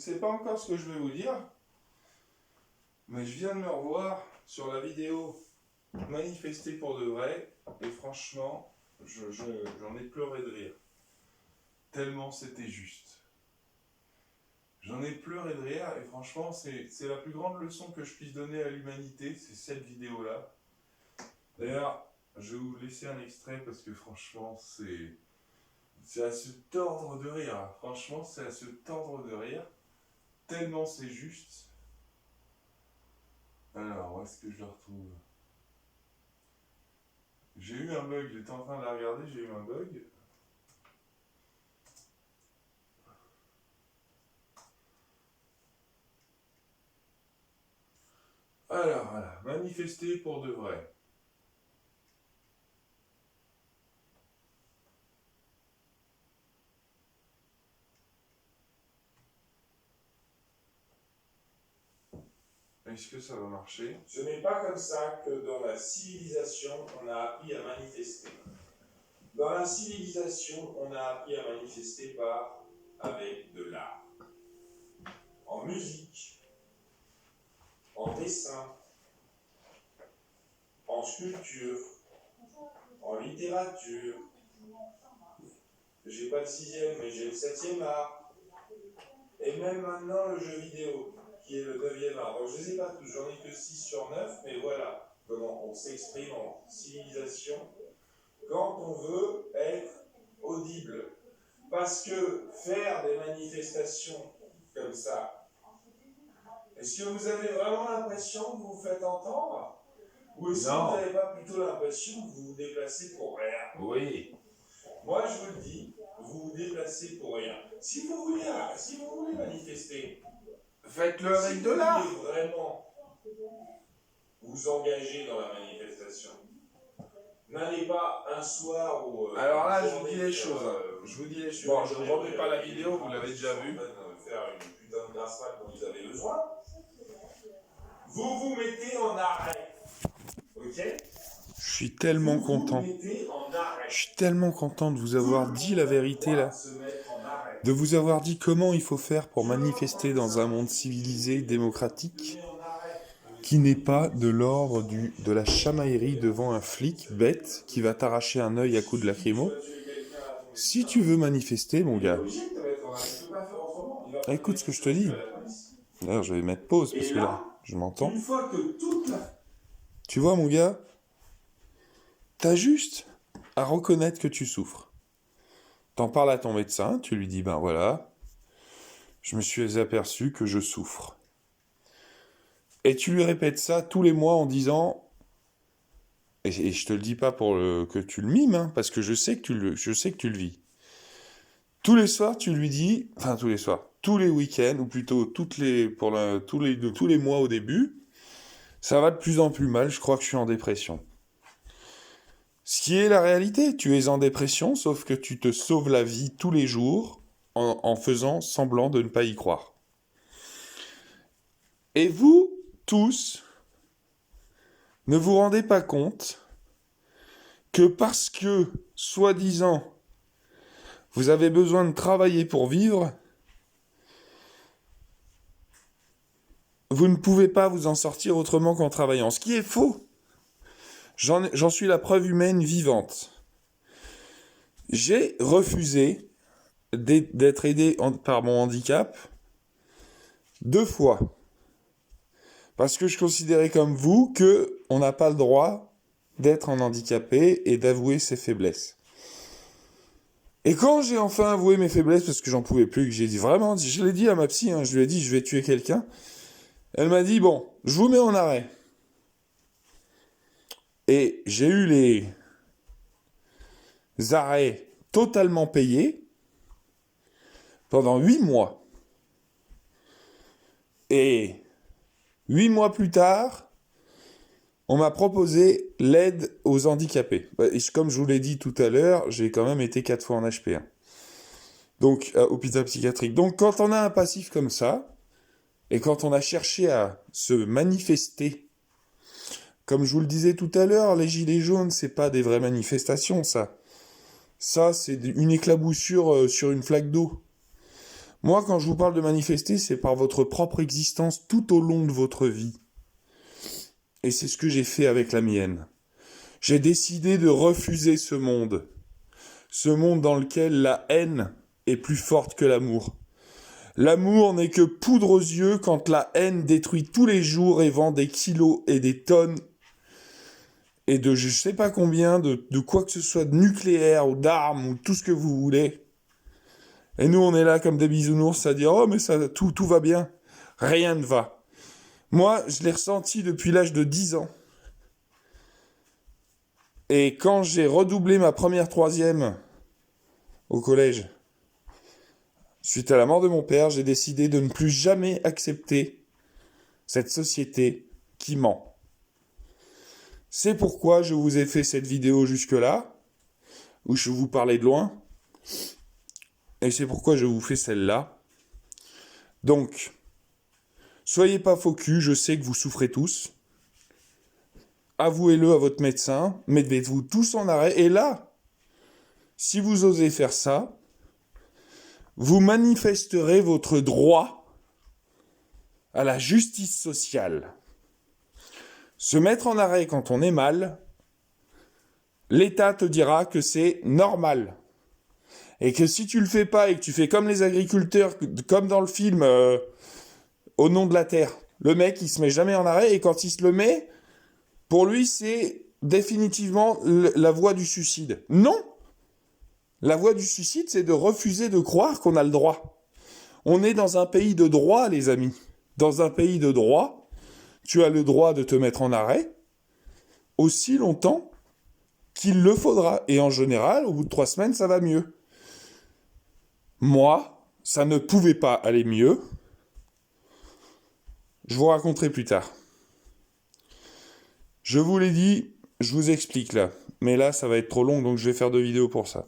sais pas encore ce que je vais vous dire, mais je viens de me revoir sur la vidéo manifester pour de vrai, et franchement, j'en ai pleuré de rire. Tellement c'était juste. J'en ai pleuré de rire, et franchement, c'est la plus grande leçon que je puisse donner à l'humanité, c'est cette vidéo-là. D'ailleurs, je vais vous laisser un extrait parce que franchement, c'est à se tordre de rire. Franchement, c'est à se tordre de rire. Tellement c'est juste. Alors, où est-ce que je le retrouve? J'ai eu un bug, j'étais en train de la regarder, j'ai eu un bug. Alors, voilà, manifester pour de vrai. Est-ce que ça va marcher? Ce n'est pas comme ça que dans la civilisation, on a appris à manifester. Dans la civilisation, on a appris à manifester avec de l'art. En musique, en dessin, en sculpture, en littérature. J'ai pas le 6e, mais j'ai le 7e art. Et même maintenant le jeu vidéo, qui est le 9e art. Donc je ne les ai pas tous, j'en ai que 6 sur 9, mais voilà comment on s'exprime en civilisation quand on veut être audible. Parce que faire des manifestations comme ça, est-ce que vous avez vraiment l'impression que vous vous faites entendre? Ou est-ce que vous n'avez pas plutôt l'impression que vous vous déplacez pour rien? Oui. Moi, je vous le dis, vous vous déplacez pour rien. Si vous voulez manifester, faites-le avec de l'art. Si vous voulez vraiment vous engager dans la manifestation, n'allez pas un soir où... alors là, je vous dis les choses. Bon, je ne remets pas la vidéo, vous l'avez déjà vue. Faire une putain de grasse mat dont vous avez besoin. Vous vous mettez en arrêt. Ok? Je suis tellement content. Je suis tellement content de vous avoir dit la vérité là. De vous avoir dit comment il faut faire pour manifester dans un monde civilisé, démocratique, qui n'est pas de l'ordre de la chamaillerie devant un flic bête qui va t'arracher un œil à coups de lacrymo. Si tu veux manifester, mon gars, écoute ce que je te dis. D'ailleurs, je vais mettre pause parce que là, je m'entends. Tu vois, mon gars, t'as juste à reconnaître que tu souffres. T'en parles à ton médecin, tu lui dis, ben voilà, je me suis aperçu que je souffre. Et tu lui répètes ça tous les mois en disant, et je te le dis pas pour que tu le mimes, hein, parce que je sais que tu le vis. Tous les soirs, tu lui dis, enfin tous les soirs, tous les week-ends, ou plutôt tous les mois au début, ça va de plus en plus mal, je crois que je suis en dépression. Ce qui est la réalité, tu es en dépression, sauf que tu te sauves la vie tous les jours en faisant semblant de ne pas y croire. Et vous, tous, ne vous rendez pas compte que parce que, soi-disant, vous avez besoin de travailler pour vivre, vous ne pouvez pas vous en sortir autrement qu'en travaillant. Ce qui est faux. J'en suis la preuve humaine vivante. J'ai refusé d'être aidé par mon handicap 2 fois. Parce que je considérais comme vous qu'on n'a pas le droit d'être un handicapé et d'avouer ses faiblesses. Et quand j'ai enfin avoué mes faiblesses, parce que j'en pouvais plus, que j'ai dit vraiment, je l'ai dit à ma psy, je lui ai dit je vais tuer quelqu'un, elle m'a dit bon, je vous mets en arrêt. Et j'ai eu les arrêts totalement payés pendant 8 mois. Et 8 mois plus tard, on m'a proposé l'aide aux handicapés. Et comme je vous l'ai dit tout à l'heure, j'ai quand même été 4 fois en HP1. Donc, hôpital psychiatrique. Donc, quand on a un passif comme ça, et quand on a cherché à se manifester, comme je vous le disais tout à l'heure, les gilets jaunes, c'est pas des vraies manifestations, ça. Ça, c'est une éclaboussure sur une flaque d'eau. Moi, quand je vous parle de manifester, c'est par votre propre existence tout au long de votre vie. Et c'est ce que j'ai fait avec la mienne. J'ai décidé de refuser ce monde dans lequel la haine est plus forte que l'amour. L'amour n'est que poudre aux yeux quand la haine détruit tous les jours et vend des kilos et des tonnes et de je sais pas combien de quoi que ce soit, de nucléaire ou d'armes ou tout ce que vous voulez. Et nous, on est là comme des bisounours à dire « Oh, mais ça, tout va bien. » Rien ne va. Moi, je l'ai ressenti depuis l'âge de 10 ans. Et quand j'ai redoublé ma première troisième au collège, suite à la mort de mon père, j'ai décidé de ne plus jamais accepter cette société qui ment. C'est pourquoi je vous ai fait cette vidéo jusque-là, où je vous parlais de loin, et c'est pourquoi je vous fais celle-là. Donc, soyez pas faux cul, je sais que vous souffrez tous. Avouez-le à votre médecin, mettez-vous tous en arrêt, et là, si vous osez faire ça, vous manifesterez votre droit à la justice sociale. Se mettre en arrêt quand on est mal, l'État te dira que c'est normal. Et que si tu le fais pas et que tu fais comme les agriculteurs, comme dans le film Au nom de la terre, le mec il se met jamais en arrêt et quand il se le met, pour lui c'est définitivement la voie du suicide. Non! La voie du suicide, c'est de refuser de croire qu'on a le droit. On est dans un pays de droit, les amis. Dans un pays de droit, tu as le droit de te mettre en arrêt aussi longtemps qu'il le faudra. Et en général, au bout de 3 semaines, ça va mieux. Moi, ça ne pouvait pas aller mieux. Je vous raconterai plus tard. Je vous l'ai dit, je vous explique là. Mais là, ça va être trop long, donc je vais faire 2 vidéos pour ça.